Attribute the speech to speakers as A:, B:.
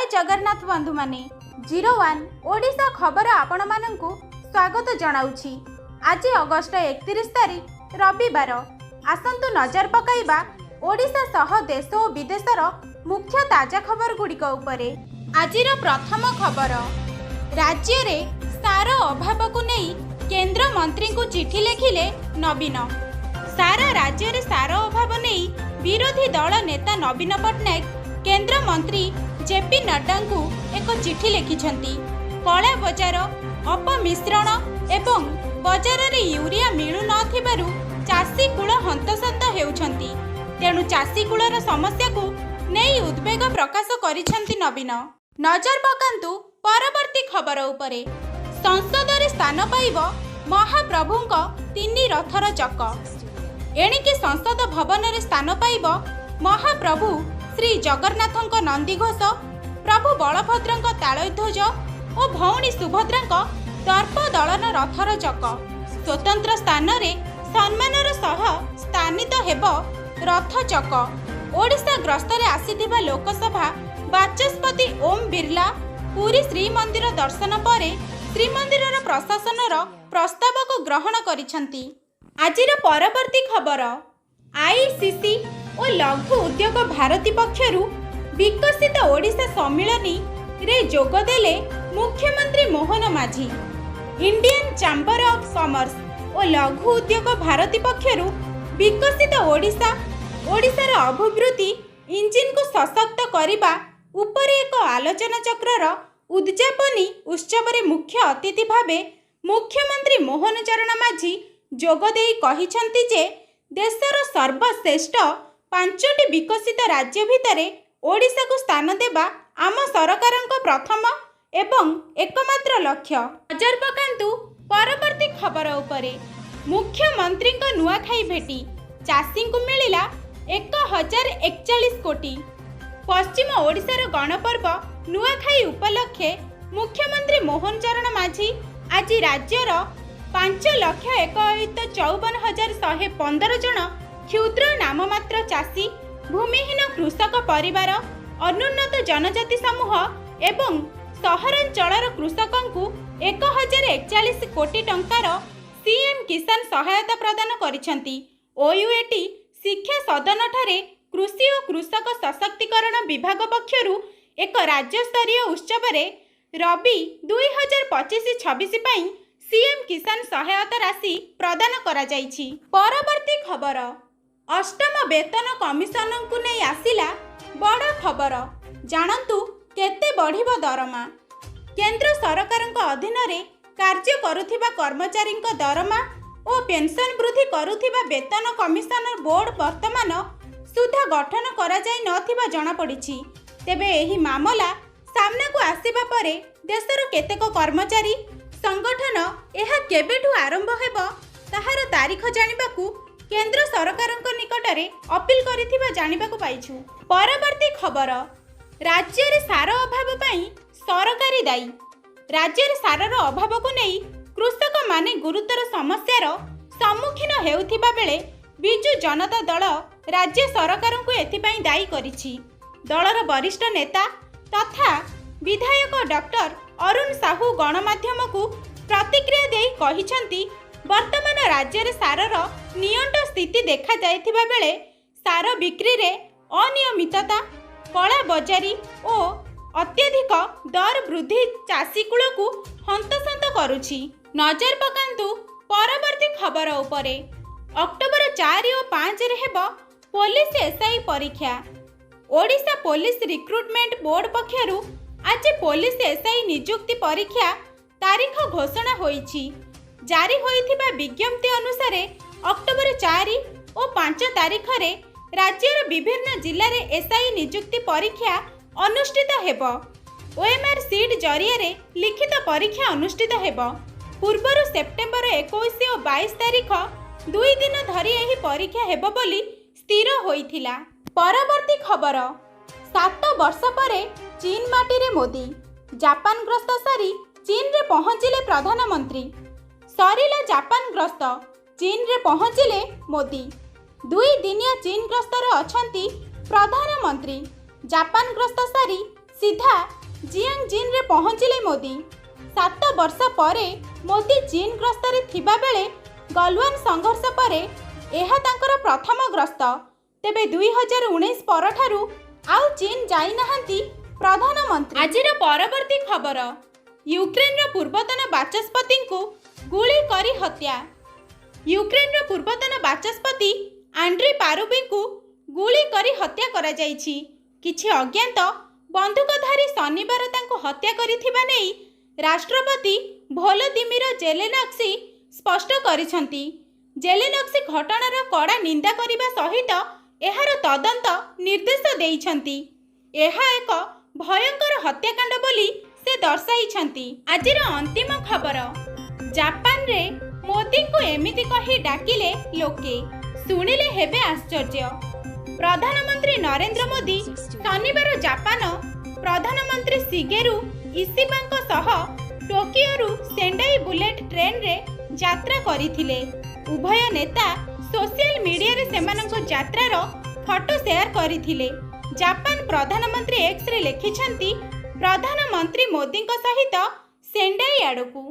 A: जय जगन्नाथ बंधु माने 01 ओडिशा खबर आपण मानंकु स्वागत जनाउछि। आज अगस्त 31 तारीख रविवार। आसंतु नजर पकाइबा ओडिशा सह देश और विदेशर मुख्य ताजा खबर गुड़िक उपरे। आजिर प्रथम खबर, राज्य रे सार अभाव को नहीं केंद्र मंत्री को चिठी लिखिले नवीन। सारा राज्य रे सार अभाव नहीं विरोधी दल नेता नवीन पट्टनायक केंद्र मंत्री जेपी नड्डा को एक चिठी लिखिछंती। कला बजार अपमिश्रण एवं बजार रे यूरिया मिलु नथिबारु चाषी कूल हंतसंत हेउछंती। तेणु चाषी कूलर समस्या को नहीं उद्वेग प्रकाश करिछंती नवीन। नजर पकांतु परवर्ती खबर उपरे। संसद रे स्थान पाइब महाप्रभुंक 3 रथर चक। एणिके संसद भवन रे स्थान पाइब महाप्रभु श्री जगन्नाथंक नंदीघोष, प्रभु बलभद्रंक तालध्वज और भौणी सुभद्रांक दर्प दलन रथर चक। स्वतंत्र स्थान रे सम्मानर सह स्थानित हेब रथ चक। ओडिशा ग्रस्तरे आसीथिबा लोकसभा बाचस्पति ओम बिरला पुरी श्रीमंदिर दर्शन पर श्रीमंदिर प्रशासनर प्रस्ताव को ग्रहण करिछंती। आजिर परवर्ती खबर, आईसीसी और लघु उद्योग भारती पक्षरु विकसित ओडिशा सम्मेलनी रे जोगदेले मुख्यमंत्री मोहन माझी। इंडियन चैंबर ऑफ कॉमर्स और लघु उद्योग भारती पक्षरु विकसित ओडिशार अभिवृद्धि इंजिन को सशक्त करिबा उपरे एक आलोचना चक्रर उद्यापनी उत्सव रे मुख्य अतिथि भावे मुख्यमंत्री मोहन चरण माझी जोगदेई कहिछंती जे देशर सर्वश्रेष्ठ 5टी विकसित राज्य भितरे ओडिशा को स्थान देबा आम सरकारंक प्रथम एवं एकमात्र लक्ष्य। नजर पकांतु परवर्ती खबर उपरे। मुख्यमंत्री नुआखाई भेटी चाषी को मिलिला 1041 कोटी। पश्चिम ओडिशार गणपर्व नुआखाई उपलक्षे मुख्यमंत्री मोहन चरण माझी आज राज्यर 5,51,54,115 जन क्षुद्र नाममात्र चाषी, भूमिहीन कृषक परिवार, अनुन्नत जनजाति समूह एवं सहरांचलर कृषकंकु 1041 कोटी टंकार सीएम किसान सहायता प्रदान करिछंती। ओयूएटी शिक्षा सदन ठारे कृषि और कृषक सशक्तिकरण विभाग पक्षरु एक राज्य स्तरीय उत्सव रे रबी 2025-26 पई सीएम किसान सहायता राशि प्रदान करा जाइछि। परवर्ती खबर, अष्टम वेतन कमिशन को नहीं आसिला बड़ खबर। जानतु केते बढ़िबो दरमा। केंद्र सरकारक अधीन रे कार्य करुथिबा कर्मचारीक दरमा और पेंशन वृद्धि करुथिबा वेतन कमिशन बोर्ड वर्तमान सुधा गठन करा जाय नथिबा जणा पड़िछि। तेबे एही मामला सामना को आसीबा परे देशर केतेक कर्मचारी संगठन यह केबेठू आरंभ हेब ताहार तारीख जानिबाकू केंद्र सरकारक निकटरे अपील करिथिबा जानिबाकू पाइछु। परवर्ती खबर, राज्य रे सार अभाव पई सरकारी दायी। राज्य रे सारर अभाव को नहीं कृषक माने गुरुतर समस्यार सम्मुखीन हेउथिबा बेले बिजु जनता दल राज्य सरकार को एथिपाई दायी करिछि। दलर वरिष्ठ नेता तथा विधायक डॉक्टर अरुण साहू गणमाध्यम को प्रतिक्रिया देई कहिछंती वर्तमान राज्य रे सारर नियंट स्थिति देखा जायथिबा बेले सार बिक्री रे अनियमितता, कला बजारी और अत्यधिक दर वृद्धि चाषी कूल को हंतसंत करुछि। नजर पकांतु परवर्ती खबर उपरे। अक्टोबर 4 और 5 रे हेब पुलिस एसआई परीक्षा। ओडिशा पुलिस रिक्रुटमेंट बोर्ड पक्षरु आज पुलिस एसआई नियुक्ति परीक्षा तारीख घोषणा होईछि। जारी होइथिबा विज्ञप्ति अनुसार अक्टोबर 4 और 5 तारीख रे राज्यर विभिन्न जिल्ला रे एसआई नियुक्ति परीक्षा अनुष्ठित हेब। ओएमआर सीट जरिया रे लिखित परीक्षा अनुष्ठित हेब। पूर्वर सेप्टेम्बर 21 और 22 तारीख 2 दिन धरी एही परीक्षा हेब बोली स्थिर होइथिला। परवर्ती खबर, 7 वर्ष परे चीन माटी रे मोदी। जापान ग्रस्त सारी चीन रे पहुंचिले प्रधानमंत्री। सरिला जापान ग्रस्त, चीन रे पहुंचिले मोदी। 2 दिनिया चीन ग्रस्तर अछंती प्रधानमंत्री। जापान ग्रस्त सारी ସିଧା ଜିଆଙ୍ଗଜିନରେ ପହଞ୍ଚିଲେ ମୋଦି। 7 ବର୍ଷ ପରେ ମୋଦି ଚୀନ ଗସ୍ତରେ ଥିବାବେଳେ ଗଲୱାନ ସଂଘର୍ଷ ପରେ ଏହା ତାଙ୍କର ପ୍ରଥମ ଗସ୍ତ। ତେବେ 2019 ପରଠାରୁ ଆଉ ଚୀନ ଯାଇନାହାନ୍ତି ପ୍ରଧାନମନ୍ତ୍ରୀ। ଆଜିର ପରବର୍ତ୍ତୀ ଖବର, ୟୁକ୍ରେନର ପୂର୍ବତନ ବାଚସ୍ପତିଙ୍କୁ ଗୁଳି କରି ହତ୍ୟା। ୟୁକ୍ରେନର ପୂର୍ବତନ ବାଚସ୍ପତି ଆଣ୍ଡ୍ରି ପାରୁବିଙ୍କୁ ଗୁଳି କରି ହତ୍ୟା କରାଯାଇଛି। କିଛି ଅଜ୍ଞାତ ବନ୍ଧୁକଧାରୀ ଶନିବାର ତାଙ୍କୁ ହତ୍ୟା କରିଥିବା ନେଇ ରାଷ୍ଟ୍ରପତି ଭୋଲୋଦିମିର ଜେଲେନସ୍କି ସ୍ପଷ୍ଟ କରିଛନ୍ତି। ଜେଲେନସ୍କି ଘଟଣାର କଡ଼ା ନିନ୍ଦା କରିବା ସହିତ ଏହାର ତଦନ୍ତ ନିର୍ଦ୍ଦେଶ ଦେଇଛନ୍ତି। ଏହା ଏକ ଭୟଙ୍କର ହତ୍ୟାକାଣ୍ଡ ବୋଲି ସେ ଦର୍ଶାଇଛନ୍ତି। ଆଜିର ଅନ୍ତିମ ଖବର, ଜାପାନରେ ମୋଦିଙ୍କୁ ଏମିତି କହି ଡାକିଲେ ଲୋକେ, ଶୁଣିଲେ ହେବେ ଆଶ୍ଚର୍ଯ୍ୟ। ପ୍ରଧାନମନ୍ତ୍ରୀ ନରେନ୍ଦ୍ର ମୋଦି ଶନିବାର ଜାପାନ ପ୍ରଧାନମନ୍ତ୍ରୀ ଶିଗେରୁ ଇଶିବାଙ୍କ ସହ ଟୋକିଓରୁ ସେଣ୍ଡାଇ ବୁଲେଟ୍ ଟ୍ରେନରେ ଯାତ୍ରା କରିଥିଲେ। ଉଭୟ ନେତା ସୋସିଆଲ ମିଡିଆରେ ସେମାନଙ୍କ ଯାତ୍ରାର ଫଟୋ ସେୟାର କରିଥିଲେ। ଜାପାନ ପ୍ରଧାନମନ୍ତ୍ରୀ ଏକ୍ସରେ ଲେଖିଛନ୍ତି, ପ୍ରଧାନମନ୍ତ୍ରୀ ମୋଦିଙ୍କ ସହିତ ସେଣ୍ଡାଇ ଆଡ଼କୁ